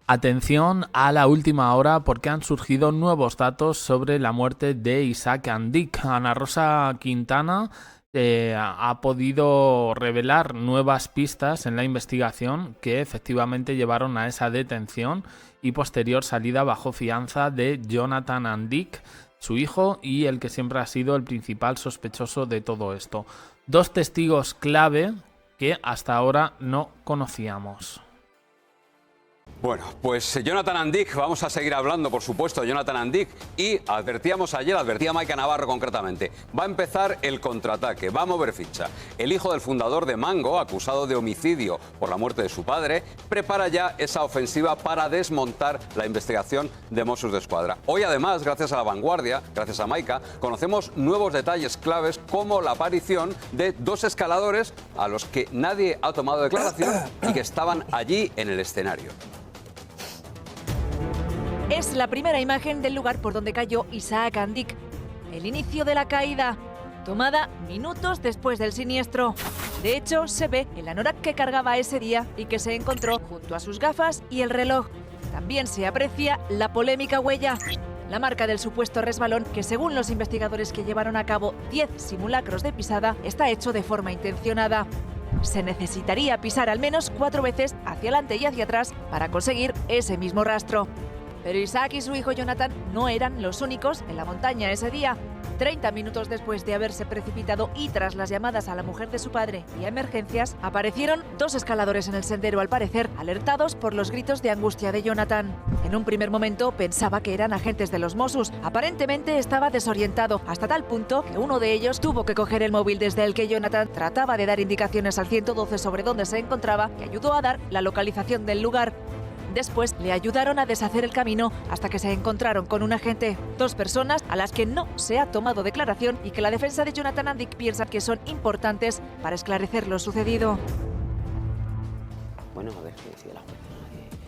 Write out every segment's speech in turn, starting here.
Atención a la última hora porque han surgido nuevos datos sobre la muerte de Isaac Andic. Ana Rosa Quintana ha podido revelar nuevas pistas en la investigación que efectivamente llevaron a esa detención y posterior salida bajo fianza de Jonathan Andic, su hijo y el que siempre ha sido el principal sospechoso de todo esto. Dos testigos clave que hasta ahora no conocíamos. Bueno, pues Jonathan Andic, vamos a seguir hablando, por supuesto, de Jonathan Andic, y advertía Maika Navarro concretamente, va a empezar el contraataque, va a mover ficha. El hijo del fundador de Mango, acusado de homicidio por la muerte de su padre, prepara ya esa ofensiva para desmontar la investigación de Mossos d'Esquadra. Hoy, además, gracias a La Vanguardia, gracias a Maika, conocemos nuevos detalles claves como la aparición de dos escaladores a los que nadie ha tomado declaración y que estaban allí en el escenario. Es la primera imagen del lugar por donde cayó Isaac Andic. El inicio de la caída, tomada minutos después del siniestro. De hecho, se ve el anorak que cargaba ese día y que se encontró junto a sus gafas y el reloj. También se aprecia la polémica huella, la marca del supuesto resbalón que, según los investigadores que llevaron a cabo 10 simulacros de pisada, está hecho de forma intencionada. Se necesitaría pisar al menos 4 veces hacia adelante y hacia atrás para conseguir ese mismo rastro. Pero Isaac y su hijo Jonathan no eran los únicos en la montaña ese día. 30 minutos después de haberse precipitado y tras las llamadas a la mujer de su padre y a emergencias, aparecieron dos escaladores en el sendero, al parecer alertados por los gritos de angustia de Jonathan. En un primer momento pensaba que eran agentes de los Mossos. Aparentemente estaba desorientado, hasta tal punto que uno de ellos tuvo que coger el móvil desde el que Jonathan trataba de dar indicaciones al 112 sobre dónde se encontraba y ayudó a dar la localización del lugar. Después le ayudaron a deshacer el camino hasta que se encontraron con un agente. Dos personas a las que no se ha tomado declaración y que la defensa de Jonathan Andic piensa que son importantes para esclarecer lo sucedido. Bueno, a ver qué decide la jueza.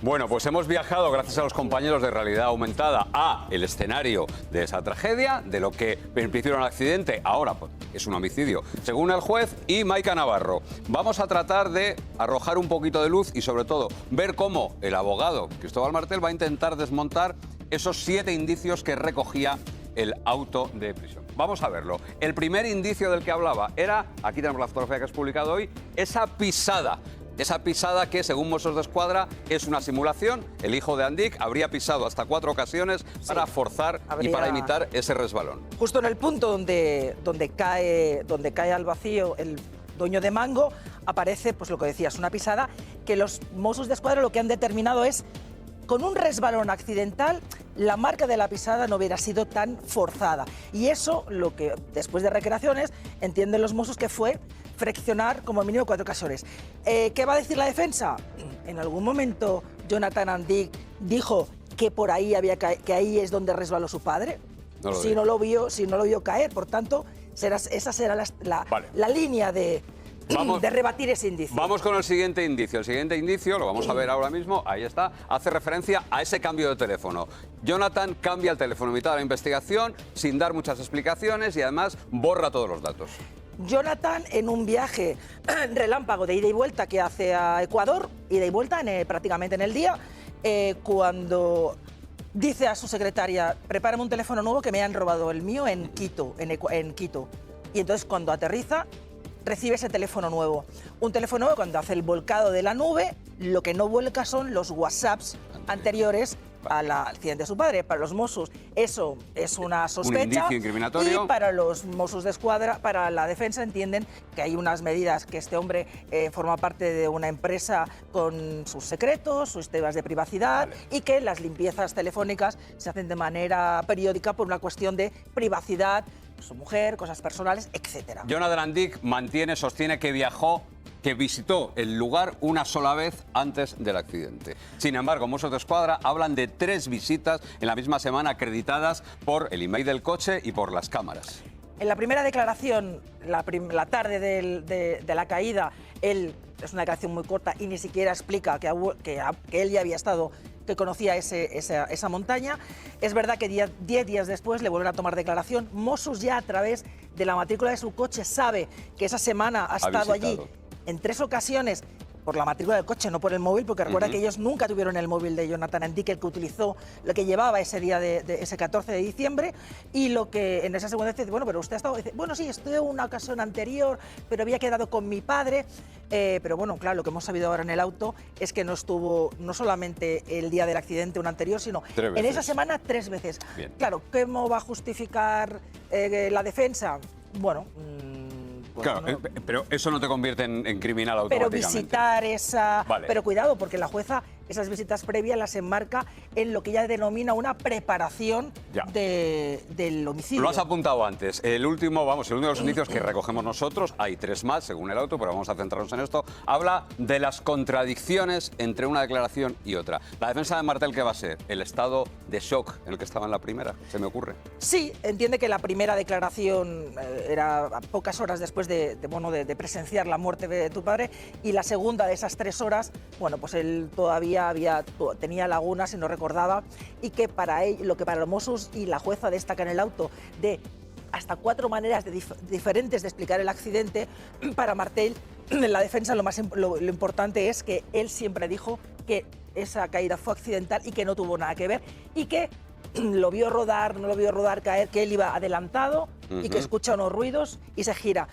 Bueno, pues hemos viajado, gracias a los compañeros de Realidad Aumentada, a el escenario de esa tragedia, de lo que en principio era un accidente, ahora pues, es un homicidio, según el juez y Maika Navarro. Vamos a tratar de arrojar un poquito de luz y, sobre todo, ver cómo el abogado Cristóbal Martel va a intentar desmontar esos 7 indicios que recogía el auto de prisión. Vamos a verlo. El primer indicio del que hablaba era, aquí tenemos la fotografía que has publicado hoy, esa pisada. Esa pisada que, según Mossos d'Esquadra, es una simulación. El hijo de Andic habría pisado hasta 4 ocasiones para forzar y para imitar ese resbalón. Justo en el punto donde cae al vacío el dueño de Mango, aparece, pues lo que decías, una pisada que los Mossos d'Esquadra lo que han determinado es, con un resbalón accidental, la marca de la pisada no hubiera sido tan forzada. Y eso, lo que después de recreaciones, entienden los Mossos que fue friccionar como mínimo 4 ocasiones. ¿Qué va a decir la defensa? En algún momento Jonathan Andic dijo que por ahí que ahí es donde resbaló su padre. Si no lo vio caer, por tanto, esa será la línea de rebatir ese indicio. Vamos con el siguiente indicio. El siguiente indicio, lo vamos a ver ahora mismo, ahí está, hace referencia a ese cambio de teléfono. Jonathan cambia el teléfono en mitad de la investigación, sin dar muchas explicaciones y además borra todos los datos. Jonathan, en un viaje relámpago de ida y vuelta que hace a Ecuador, ida y vuelta prácticamente en el día, cuando dice a su secretaria, prepárame un teléfono nuevo que me han robado el mío en Quito. Y entonces cuando aterriza, recibe ese teléfono nuevo. Un teléfono nuevo, cuando hace el volcado de la nube, lo que no vuelca son los WhatsApps anteriores al accidente de su padre. Para los Mossos eso es una sospecha. Un indicio incriminatorio. Y para los Mossos d'Esquadra, para la defensa, entienden que hay unas medidas, que este hombre forma parte de una empresa con sus secretos, sus temas de privacidad, y que las limpiezas telefónicas se hacen de manera periódica por una cuestión de privacidad, su mujer, cosas personales, etc. Jonathan Andic sostiene que viajó, que visitó el lugar una sola vez antes del accidente. Sin embargo, Mossos d'Esquadra hablan de 3 visitas en la misma semana acreditadas por el email del coche y por las cámaras. En la primera declaración, la tarde de la caída, es una declaración muy corta y ni siquiera explica que él ya había estado, que conocía esa montaña. Es verdad que 10 días después le vuelven a tomar declaración. Mossos ya a través de la matrícula de su coche sabe que esa semana ha estado allí en 3 ocasiones por la matrícula del coche, no por el móvil, porque recuerda que ellos nunca tuvieron el móvil de Jonathan Andick, el que utilizó, lo que llevaba ese día de ese 14 de diciembre, y lo que en esa segunda vez dice, bueno, pero usted ha estado, dice, bueno, sí, estuve en una ocasión anterior, pero había quedado con mi padre, pero bueno, claro, lo que hemos sabido ahora en el auto es que no estuvo, no solamente el día del accidente, un anterior, sino en esa semana 3 veces. Bien. Claro, ¿cómo va a justificar la defensa? Bueno... Claro, no. pero eso no te convierte en criminal Pero automáticamente. visitar esa... Vale. Pero cuidado, porque la jueza esas visitas previas las enmarca en lo que ella denomina una preparación del homicidio. Lo has apuntado antes. El último de los indicios que recogemos nosotros, hay 3 más según el auto, pero vamos a centrarnos en esto, habla de las contradicciones entre una declaración y otra. La defensa de Martel, ¿qué va a ser? El estado de shock en el que estaba en la primera, se me ocurre. Sí, entiende que la primera declaración era a pocas horas después de presenciar la muerte de tu padre, y la segunda de esas 3 horas, bueno, pues él todavía tenía lagunas y no recordaba, y que para él, lo que para los Mossos y la jueza destaca en el auto de hasta 4 maneras diferentes de explicar el accidente, para Martel, en la defensa lo importante es que él siempre dijo que esa caída fue accidental y que no tuvo nada que ver, y que lo vio rodar, no lo vio rodar, caer, que él iba adelantado y que escucha unos ruidos y se gira.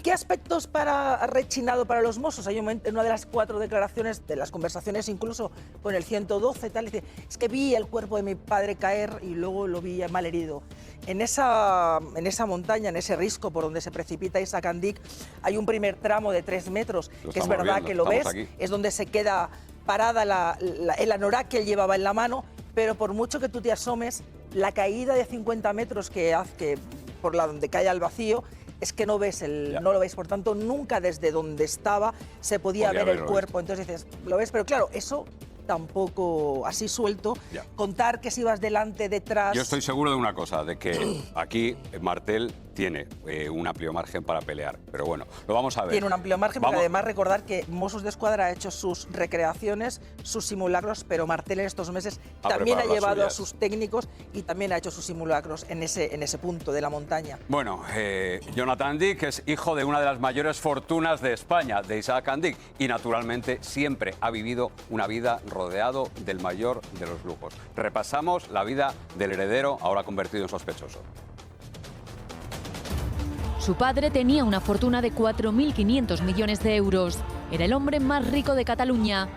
¿Qué aspectos ha rechinado para los Mossos? Hay en una de las 4 declaraciones, de las conversaciones incluso con el 112, tal, dice, es que vi el cuerpo de mi padre caer y luego lo vi malherido. En esa montaña, en ese risco por donde se precipita Isaac Andick, hay un primer tramo de 3 metros, que es verdad que lo ves, es donde se queda parada el anorak que él llevaba en la mano, pero por mucho que tú te asomes, la caída de 50 metros que hace por la donde cae al vacío, es que no ves no lo ves, por tanto, nunca desde donde estaba se podía ver el cuerpo. Entonces dices, lo ves, pero claro, eso tampoco así suelto. Contar que si vas delante, detrás... Yo estoy seguro de una cosa, de que aquí Martel tiene un amplio margen para pelear, pero bueno, lo vamos a ver. Tiene un amplio margen, porque además recordar que Mossos d'Esquadra ha hecho sus recreaciones, sus simulacros, pero Martel en estos meses también ha llevado a sus técnicos y también ha hecho sus simulacros en ese punto de la montaña. Bueno, Jonathan Andick es hijo de una de las mayores fortunas de España, de Isaac Andick, y naturalmente siempre ha vivido una vida rodeado del mayor de los lujos. Repasamos la vida del heredero, ahora convertido en sospechoso. Su padre tenía una fortuna de 4.500 millones de euros. Era el hombre más rico de Cataluña.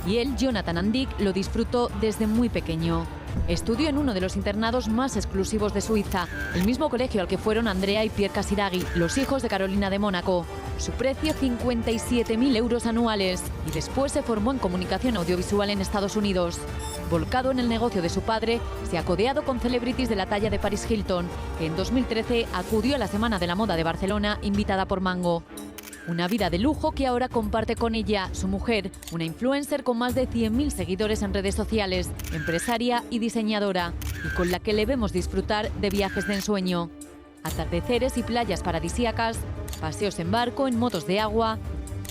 Y él, Jonathan Andick, lo disfrutó desde muy pequeño. Estudió en uno de los internados más exclusivos de Suiza, el mismo colegio al que fueron Andrea y Pierre Casiraghi, los hijos de Carolina de Mónaco. Su precio, 57.000 euros anuales. Y después se formó en comunicación audiovisual en Estados Unidos. Volcado en el negocio de su padre, se ha codeado con celebrities de la talla de Paris Hilton, que en 2013 acudió a la Semana de la Moda de Barcelona invitada por Mango. Una vida de lujo que ahora comparte con ella, su mujer, una influencer con más de 100.000 seguidores en redes sociales, empresaria y diseñadora, y con la que le vemos disfrutar de viajes de ensueño. Atardeceres y playas paradisíacas, paseos en barco, en motos de agua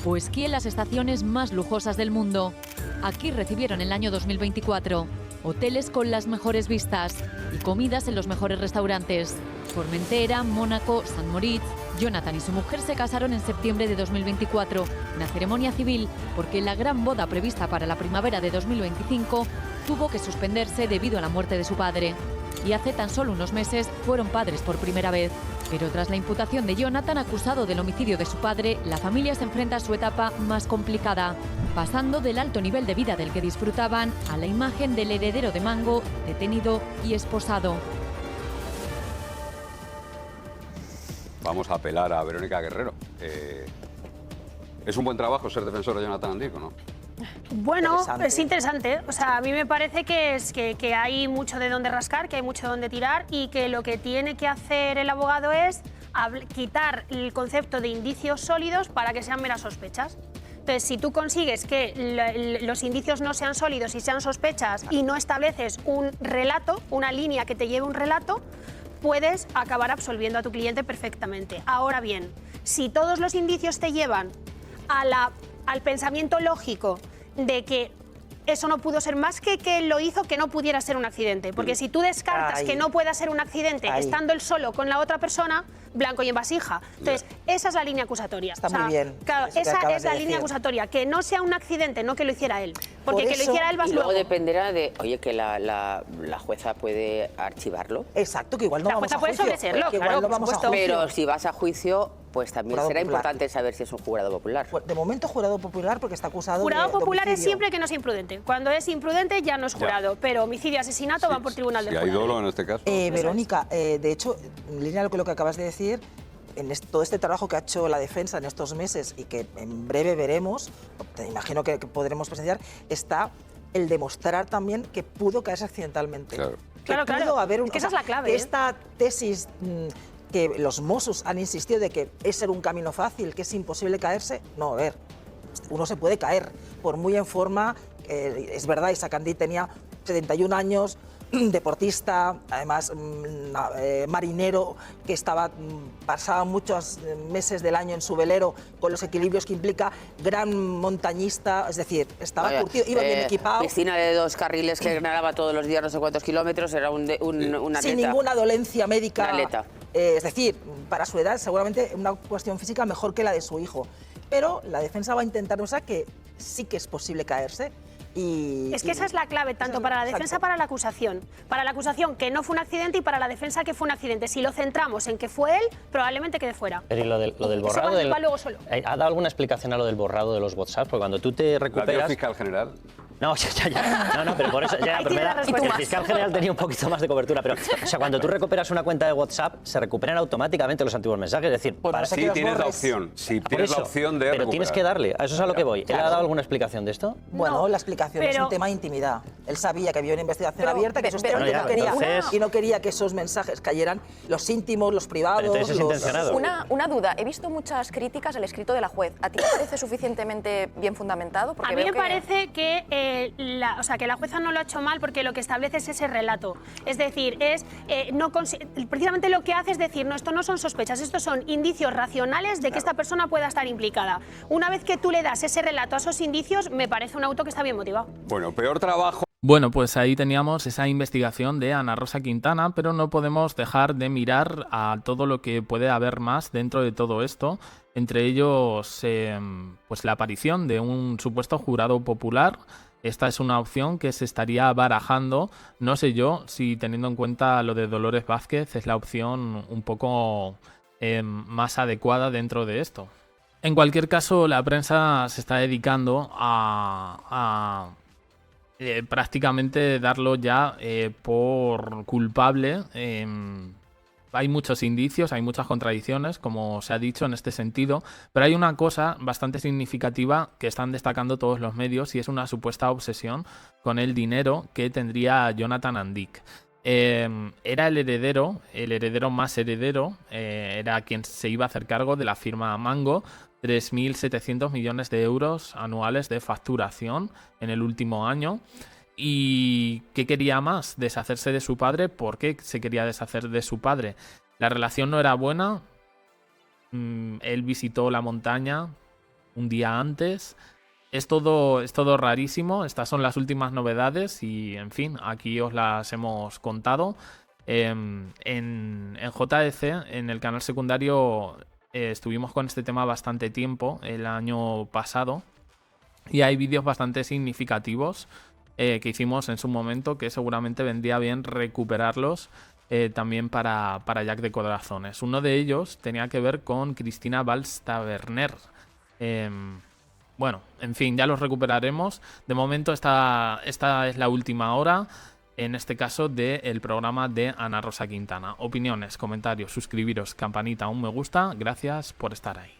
o esquí en las estaciones más lujosas del mundo. Aquí recibieron el año 2024 hoteles con las mejores vistas y comidas en los mejores restaurantes. Formentera, Mónaco, San Moritz. Jonathan y su mujer se casaron en septiembre de 2024, una ceremonia civil, porque la gran boda prevista para la primavera de 2025 tuvo que suspenderse debido a la muerte de su padre. Y hace tan solo unos meses fueron padres por primera vez. Pero tras la imputación de Jonathan, acusado del homicidio de su padre, la familia se enfrenta a su etapa más complicada, pasando del alto nivel de vida del que disfrutaban a la imagen del heredero de Mango, detenido y esposado. Vamos a apelar a Verónica Guerrero. ¿Es un buen trabajo ser defensor de Jonathan Andick o no? Bueno, es interesante. O sea, a mí me parece que hay mucho de dónde rascar, que hay mucho de dónde tirar y que lo que tiene que hacer el abogado es quitar el concepto de indicios sólidos para que sean meras sospechas. Entonces, si tú consigues que los indicios no sean sólidos y sean sospechas y no estableces un relato, una línea que te lleve un relato, puedes acabar absolviendo a tu cliente perfectamente. Ahora bien, si todos los indicios te llevan al pensamiento lógico de que eso no pudo ser más que lo hizo que no pudiera ser un accidente. Porque si tú descartas que no pueda ser un accidente estando él solo con la otra persona, blanco y en vasija. Entonces, esa es la línea acusatoria. Está muy bien. Claro, esa es la línea acusatoria, que no sea un accidente, no que lo hiciera él. Porque que lo hiciera él vas luego. Luego dependerá de, oye, que la jueza puede archivarlo. Exacto, que igual no vamos a juicio. La jueza puede sobreseerlo, claro, no vamos a juicio. Pero si vas a juicio, pues también Jurado será popular. importante saber si es un jurado popular. De momento jurado popular porque está acusado Jurado de popular es homicidio. siempre que no sea imprudente. Cuando es imprudente ya no es jurado, pero homicidio y asesinato van por tribunal del Si jurado. hay dolo en este caso. Verónica, de hecho, en línea con lo que acabas de decir, en todo este trabajo que ha hecho la defensa en estos meses y que en breve veremos, te imagino que podremos presenciar, está el demostrar también que pudo caerse accidentalmente. Claro. Claro, pudo claro. haber Es que esa es la clave, Esta tesis que los Mossos han insistido de que es ser un camino fácil, que es imposible caerse, no, a ver, uno se puede caer, por muy en forma, es verdad, Isaac Andic tenía 71 años, deportista, además marinero, que pasaba muchos meses del año en su velero con los equilibrios que implica, gran montañista, es decir, estaba curtido, iba bien equipado. Piscina de 2 carriles que nadaba todos los días no sé cuántos kilómetros, era un atleta. Sin ninguna dolencia médica. Un atleta. Es decir, para su edad, seguramente una cuestión física mejor que la de su hijo. Pero la defensa va a intentar demostrar que sí que es posible caerse. Es que esa es la clave, tanto para la defensa como para la acusación. Para la acusación que no fue un accidente y para la defensa que fue un accidente. Si lo centramos en que fue él, probablemente quede fuera. Pero ¿y lo del borrado? Va luego solo. ¿Ha dado alguna explicación a lo del borrado de los WhatsApp? Porque cuando tú te recuperas... ¿La dio fiscal general? No, ya. No, pero por eso... Ya, pero el fiscal general tenía un poquito más de cobertura. Pero, o sea, cuando tú recuperas una cuenta de WhatsApp, se recuperan automáticamente los antiguos mensajes. Es decir, Sí, tienes la opción. Sí, tienes la opción de Pero recuperar. tienes que darle. A eso es a lo que voy. Claro. ¿Él ha dado alguna explicación de esto? Bueno, No, la explicación es un tema de intimidad. Él sabía que había una investigación abierta, que eso pero no quería, entonces... y no quería que esos mensajes cayeran los íntimos, los privados. Pero entonces es intencionado. Una duda. He visto muchas críticas al escrito de la juez. ¿A ti te parece suficientemente bien fundamentado? Porque a mí veo me parece que la jueza no lo ha hecho mal porque lo que establece es ese relato. Es decir, precisamente lo que hace es decir, no, esto no son sospechas, estos son indicios racionales de que esta persona pueda estar implicada. Una vez que tú le das ese relato a esos indicios, me parece un auto que está bien motivado. Bueno, peor trabajo. Bueno, pues ahí teníamos esa investigación de Ana Rosa Quintana, pero no podemos dejar de mirar a todo lo que puede haber más dentro de todo esto, entre ellos pues la aparición de un supuesto jurado popular. Esta es una opción que se estaría barajando, no sé yo si teniendo en cuenta lo de Dolores Vázquez es la opción un poco más adecuada dentro de esto. En cualquier caso, la prensa se está dedicando a prácticamente darlo ya por culpable. Hay muchos indicios, hay muchas contradicciones, como se ha dicho en este sentido, pero hay una cosa bastante significativa que están destacando todos los medios y es una supuesta obsesión con el dinero que tendría Jonathan Andic. Era el heredero más heredero, era quien se iba a hacer cargo de la firma Mango, 3.700 millones de euros anuales de facturación en el último año. ¿Y qué quería más? ¿Deshacerse de su padre? ¿Por qué se quería deshacer de su padre? La relación no era buena. Él visitó la montaña un día antes. Es todo rarísimo. Estas son las últimas novedades y, en fin, aquí os las hemos contado. En JEC, en el canal secundario, estuvimos con este tema bastante tiempo, el año pasado. Y hay vídeos bastante significativos que hicimos en su momento, que seguramente vendría bien recuperarlos también para Jack de Corazones. Uno de ellos tenía que ver con Cristina Valls Taberner. Bueno, en fin, ya los recuperaremos. De momento esta es la última hora, en este caso del programa de Ana Rosa Quintana. Opiniones, comentarios, suscribiros, campanita, un me gusta. Gracias por estar ahí.